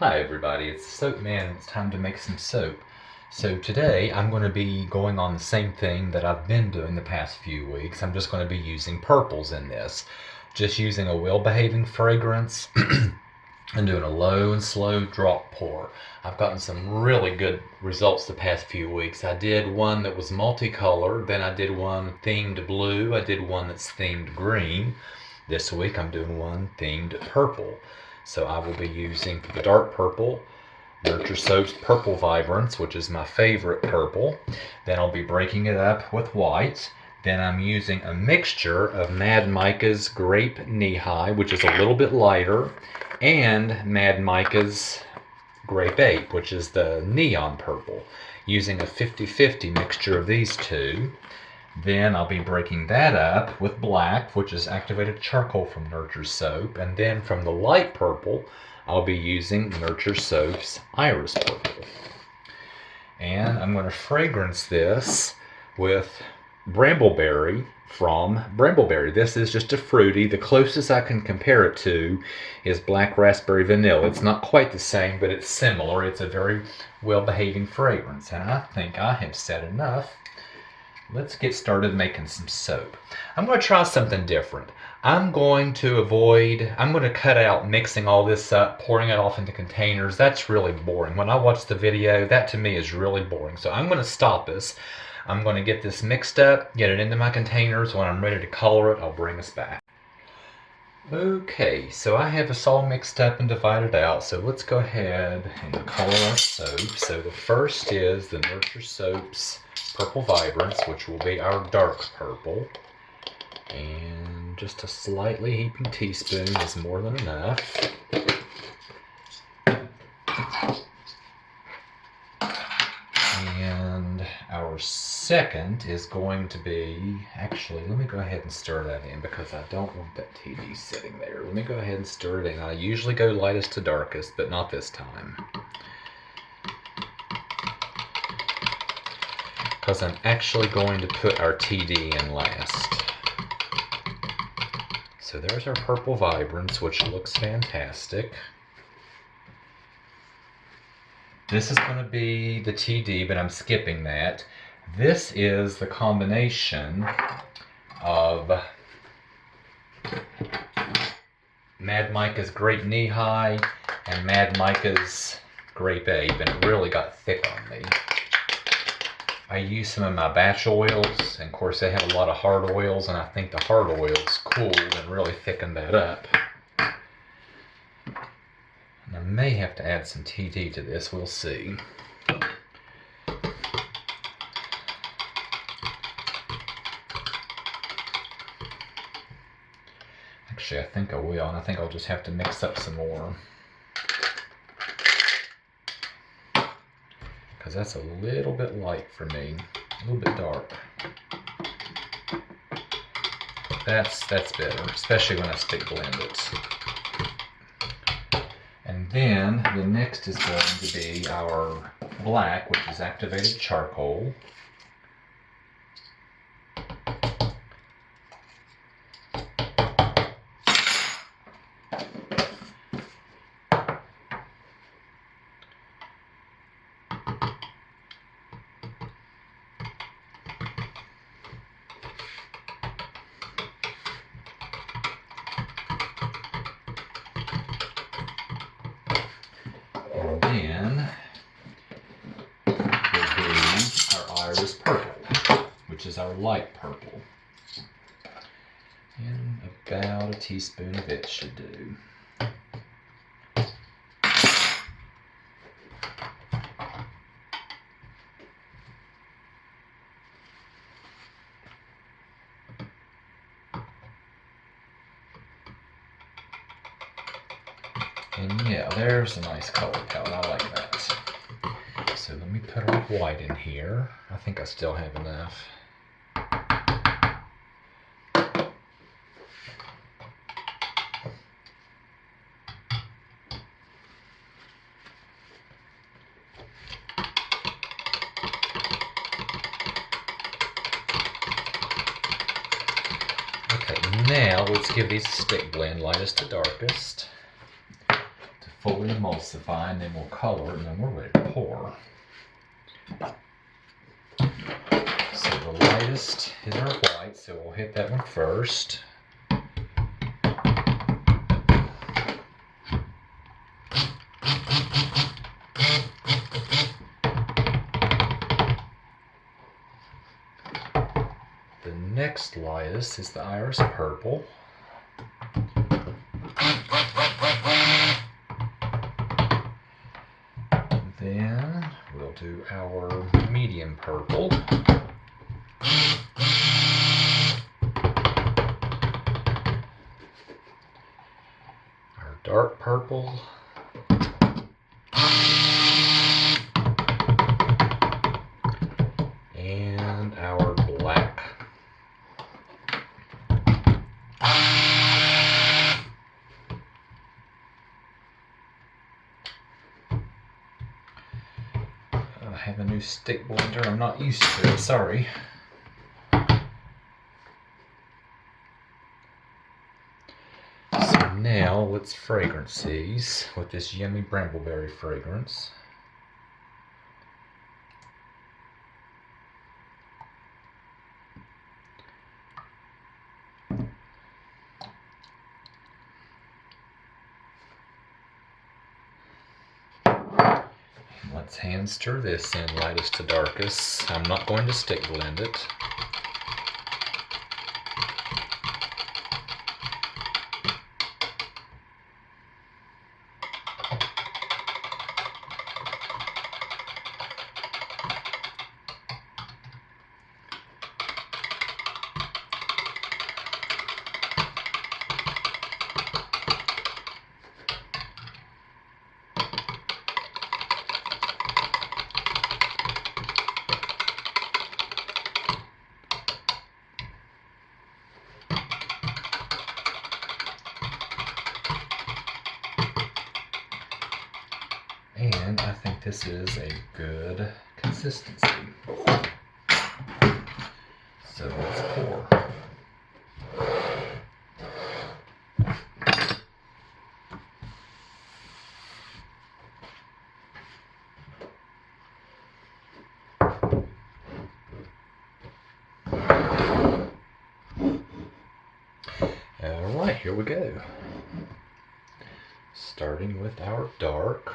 Hi everybody, it's Soap Man. It's time to make some soap. So today I'm going to be going on the same thing that I've been doing the past few weeks. I'm just going to be using purples in this. Just using a well-behaving fragrance and doing a low and slow drop pour. I've gotten some really good results the past few weeks. I did one that was multicolored, then I did one themed blue, I did one that's themed green. This week I'm doing one themed purple. So I will be using for the dark purple, Nurture Soap's Purple Vibrance, which is my favorite purple. Then I'll be breaking it up with white. Then I'm using a mixture of Mad Micah's Grape Knee High, which is a little bit lighter, and Mad Micah's Grape Ape, which is the neon purple, using a 50-50 mixture of these two. Then I'll be breaking that up with black, which is activated charcoal from Nurture Soap. And then from the light purple, I'll be using Nurture Soap's Iris Purple. And I'm going to fragrance this with Brambleberry from Brambleberry. This is just a fruity. The closest I can compare it to is Black Raspberry Vanilla. It's not quite the same, but it's similar. It's a very well-behaving fragrance. And I think I have said enough. Let's get started making some soap. I'm going to try something different. I'm going to cut out mixing all this up, pouring it off into containers. That's really boring. When I watch the video, that to me is really boring. So I'm going to stop this. I'm going to get this mixed up, get it into my containers. When I'm ready to color it, I'll bring us back. Okay, so I have this all mixed up and divided out. So let's go ahead and color our soap. So the first is the Nurture Soap's Purple Vibrance, which will be our dark purple. And just a slightly heaping teaspoon is more than enough. And our second is going to be, actually, let me go ahead and stir that in because I don't want that TD sitting there. Let me go ahead and stir it in. I usually go lightest to darkest, but not this time, because I'm actually going to put our TD in last. So there's our Purple Vibrance, which looks fantastic. This is going to be the TD, but I'm skipping that. This is the combination of Mad Micah's Grape Knee High and Mad Micah's Grape Ape, and it really got thick on me. I used some of my batch oils, and of course they have a lot of hard oils, and I think the hard oils cooled and really thickened that up. And I may have to add some TD to this, we'll see. Actually, I think I will, and I think I'll just have to mix up some more, because that's a little bit light for me, a little bit dark. That's better, especially when I stick blend it. And then the next is going to be our black, which is activated charcoal. And then will be our Iris Purple, which is our light purple. And about a teaspoon of it should do. And yeah, there's a nice color palette. I like that. So let me put our white in here. I think I still have enough. Okay, now let's give these a stick blend, lightest to darkest, to fully emulsify, and then we'll color it, and then we're ready to pour. So the lightest is our white, so we'll hit that one first. The next lightest is the Iris Purple. Then we'll do our medium purple. Our dark purple. And our black. I have a new stick blender. I'm not used to it, sorry. So now let's fragrance these with this yummy brambleberry fragrance. Let's hand stir this in lightest to darkest. I'm not going to stick blend it. And I think this is a good consistency. So let's pour. Alright, here we go. Starting with our dark.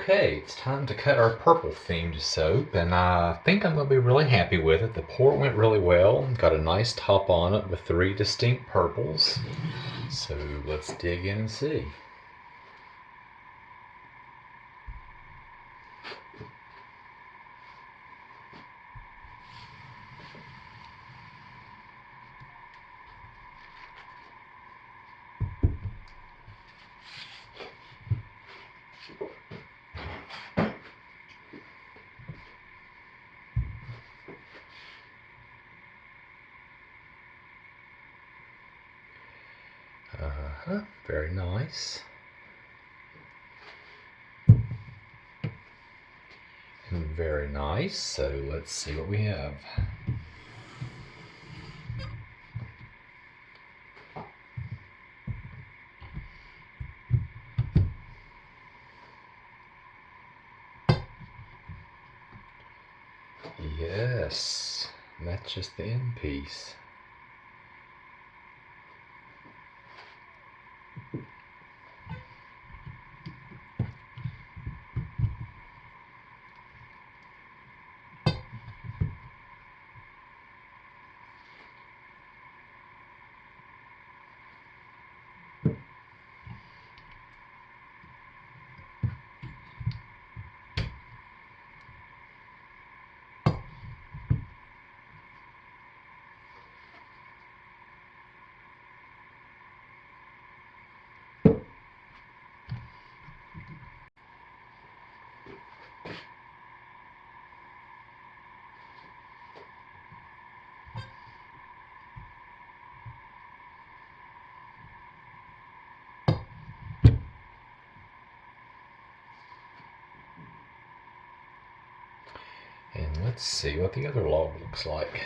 Okay, it's time to cut our purple themed soap, and I think I'm going to be really happy with it. The pour went really well, got a nice top on it with 3 distinct purples. So let's dig in and see. Very nice. And very nice. So let's see what we have. Yes, that's just the end piece. And let's see what the other log looks like.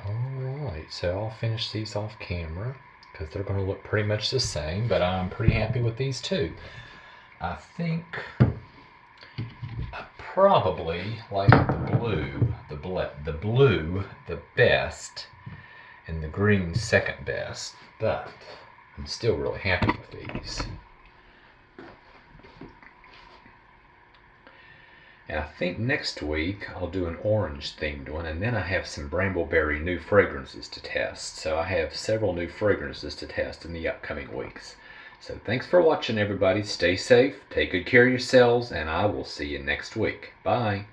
Alright, so I'll finish these off camera because they're going to look pretty much the same, but I'm pretty happy with these too. I think I probably like the blue the best and the green second best, but I'm still really happy with these. And I think next week I'll do an orange themed one, and then I have some Brambleberry new fragrances to test. So I have several new fragrances to test in the upcoming weeks. So thanks for watching, everybody. Stay safe, take good care of yourselves, and I will see you next week. Bye.